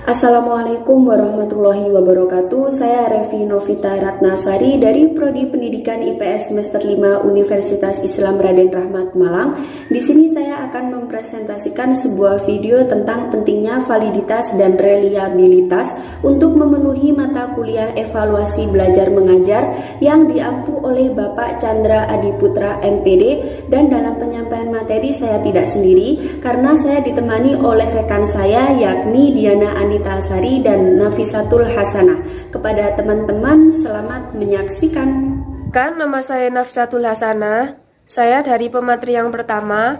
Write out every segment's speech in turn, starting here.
Assalamualaikum warahmatullahi wabarakatuh. Saya Revi Novita Ratnasari dari Prodi Pendidikan IPS semester 5 Universitas Islam Raden Rahmat Malang. Di sini saya akan mempresentasikan sebuah video tentang pentingnya validitas dan reliabilitas untuk memenuhi mata kuliah evaluasi belajar mengajar yang diampu oleh Bapak Chandra Adiputra MPD, dan dalam penyampaian materi saya tidak sendiri karena saya ditemani oleh rekan saya yakni Diana Anita Sari dan Nafisatul Hasanah. Kepada teman-teman, selamat menyaksikan. Nama saya Nafisatul Hasanah. Saya dari pemateri yang pertama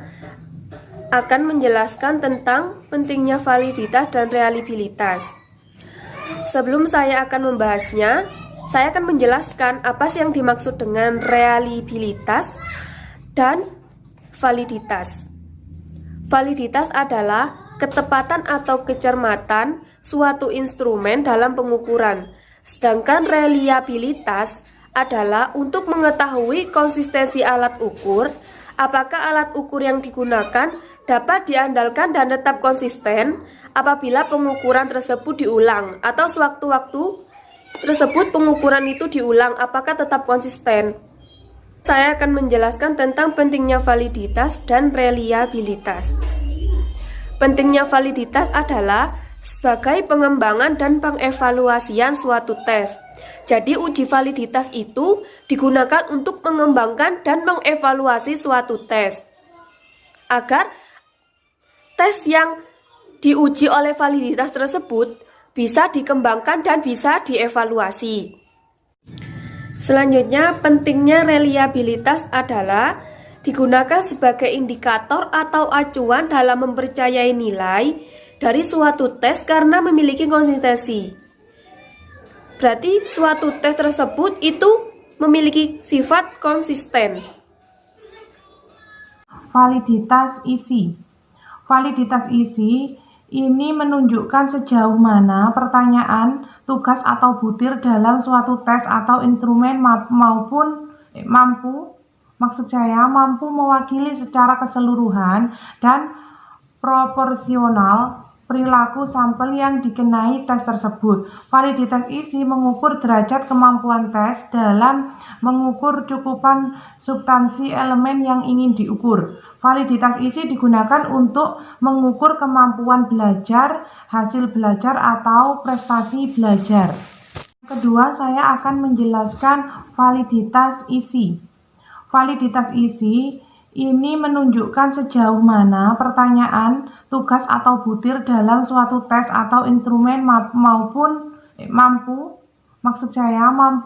akan menjelaskan tentang pentingnya validitas dan reliabilitas. Sebelum saya akan membahasnya, saya akan menjelaskan apa sih yang dimaksud dengan reliabilitas dan validitas. Validitas adalah ketepatan atau kecermatan suatu instrumen dalam pengukuran. Sedangkan reliabilitas adalah untuk mengetahui konsistensi alat ukur, apakah alat ukur yang digunakan dapat diandalkan dan tetap konsisten apabila pengukuran tersebut diulang, atau sewaktu-waktu tersebut pengukuran itu diulang, apakah tetap konsisten. Saya akan menjelaskan tentang pentingnya validitas dan reliabilitas. Pentingnya validitas adalah sebagai pengembangan dan pengevaluasian suatu tes. Jadi uji validitas itu digunakan untuk mengembangkan dan mengevaluasi suatu tes, agar tes yang diuji oleh validitas tersebut bisa dikembangkan dan bisa dievaluasi. Selanjutnya, pentingnya reliabilitas adalah digunakan sebagai indikator atau acuan dalam mempercayai nilai dari suatu tes karena memiliki konsistensi. Berarti suatu tes tersebut itu memiliki sifat konsisten. Validitas isi. Validitas isi ini menunjukkan sejauh mana pertanyaan, tugas atau butir dalam suatu tes atau instrumen mampu mewakili secara keseluruhan dan proporsional perilaku sampel yang dikenai tes tersebut. Validitas isi mengukur derajat kemampuan tes dalam mengukur cukupan substansi elemen yang ingin diukur. Validitas isi digunakan untuk mengukur kemampuan belajar, hasil belajar, atau prestasi belajar. Kedua, saya akan menjelaskan validitas isi. Validitas isi ini menunjukkan sejauh mana pertanyaan, tugas atau butir dalam suatu tes atau instrumen mampu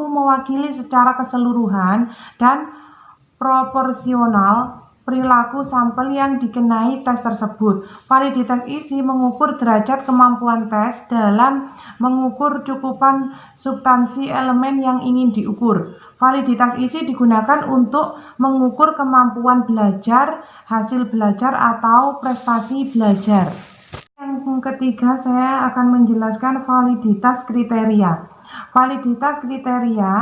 mewakili secara keseluruhan dan proporsional perilaku sampel yang dikenai tes tersebut. Validitas isi mengukur derajat kemampuan tes dalam mengukur cukupan substansi elemen yang ingin diukur. Validitas isi digunakan untuk mengukur kemampuan belajar, hasil belajar, atau prestasi belajar. Yang ketiga, saya akan menjelaskan validitas kriteria. Validitas kriteria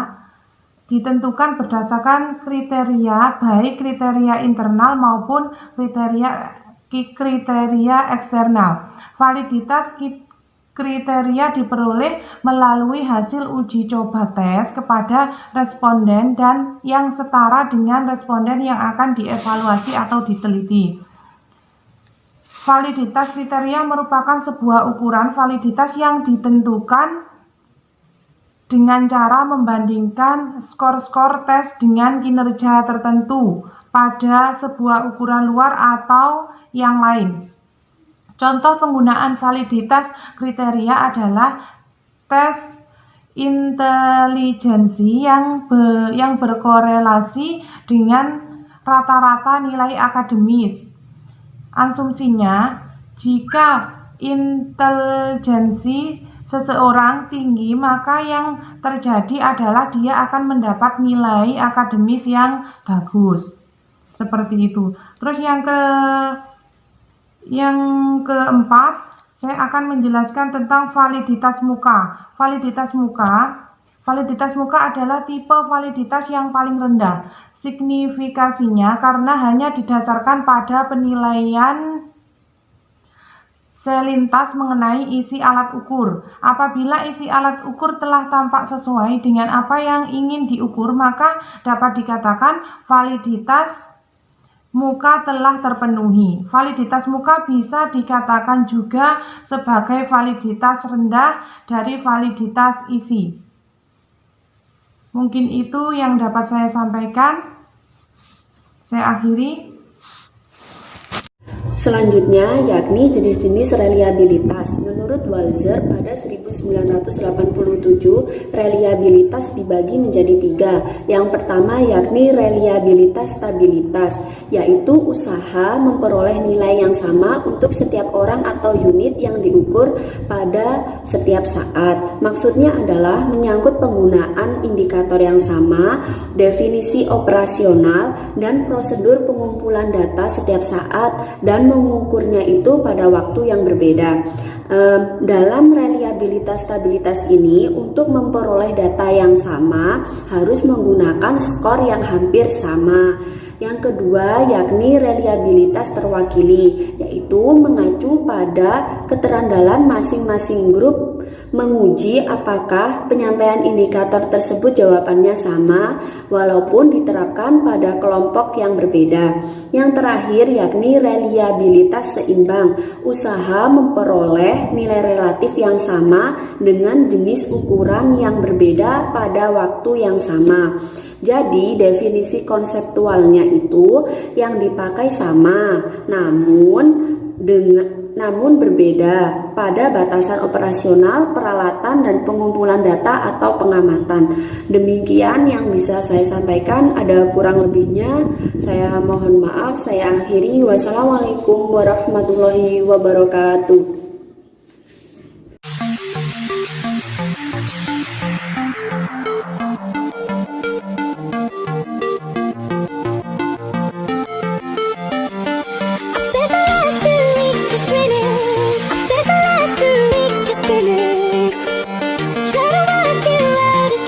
ditentukan berdasarkan kriteria, baik kriteria internal maupun kriteria eksternal. Validitas kriteria diperoleh melalui hasil uji coba tes kepada responden dan yang setara dengan responden yang akan dievaluasi atau diteliti. Validitas kriteria merupakan sebuah ukuran validitas yang ditentukan dengan cara membandingkan skor-skor tes dengan kinerja tertentu pada sebuah ukuran luar atau yang lain. Contoh penggunaan validitas kriteria adalah tes intelijensi yang berkorelasi dengan rata-rata nilai akademis. Asumsinya, jika intelijensi seseorang tinggi, maka yang terjadi adalah dia akan mendapat nilai akademis yang bagus. Seperti itu. Terus yang keempat, saya akan menjelaskan tentang validitas muka. Validitas muka adalah tipe validitas yang paling rendah. Signifikasinya karena hanya didasarkan pada penilaian selintas mengenai isi alat ukur. Apabila isi alat ukur telah tampak sesuai dengan apa yang ingin diukur, maka dapat dikatakan validitas muka telah terpenuhi. Validitas muka bisa dikatakan juga sebagai validitas rendah dari validitas isi. Mungkin itu yang dapat saya sampaikan. Saya akhiri. Selanjutnya yakni jenis-jenis reliabilitas. Menurut Walzer pada 1987, reliabilitas dibagi menjadi 3. Yang pertama yakni reliabilitas stabilitas, yaitu usaha memperoleh nilai yang sama untuk setiap orang atau unit yang diukur pada setiap saat. Maksudnya adalah menyangkut penggunaan indikator yang sama, definisi operasional, dan prosedur pengumpulan data setiap saat dan mengukurnya itu pada waktu yang berbeda. Dalam reliabilitas stabilitas ini, untuk memperoleh data yang sama harus menggunakan skor yang hampir sama. Yang kedua yakni reliabilitas terwakili, yaitu mengacu pada keterandalan masing-masing grup, menguji apakah penyampaian indikator tersebut jawabannya sama walaupun diterapkan pada kelompok yang berbeda. Yang terakhir yakni reliabilitas seimbang, usaha memperoleh nilai relatif yang sama dengan jenis ukuran yang berbeda pada waktu yang sama. Jadi definisi konseptualnya itu yang dipakai sama, namun berbeda pada batasan operasional, peralatan, dan pengumpulan data atau pengamatan. Demikian yang bisa saya sampaikan, ada kurang lebihnya saya mohon maaf. Saya akhiri. Wassalamualaikum warahmatullahi wabarakatuh.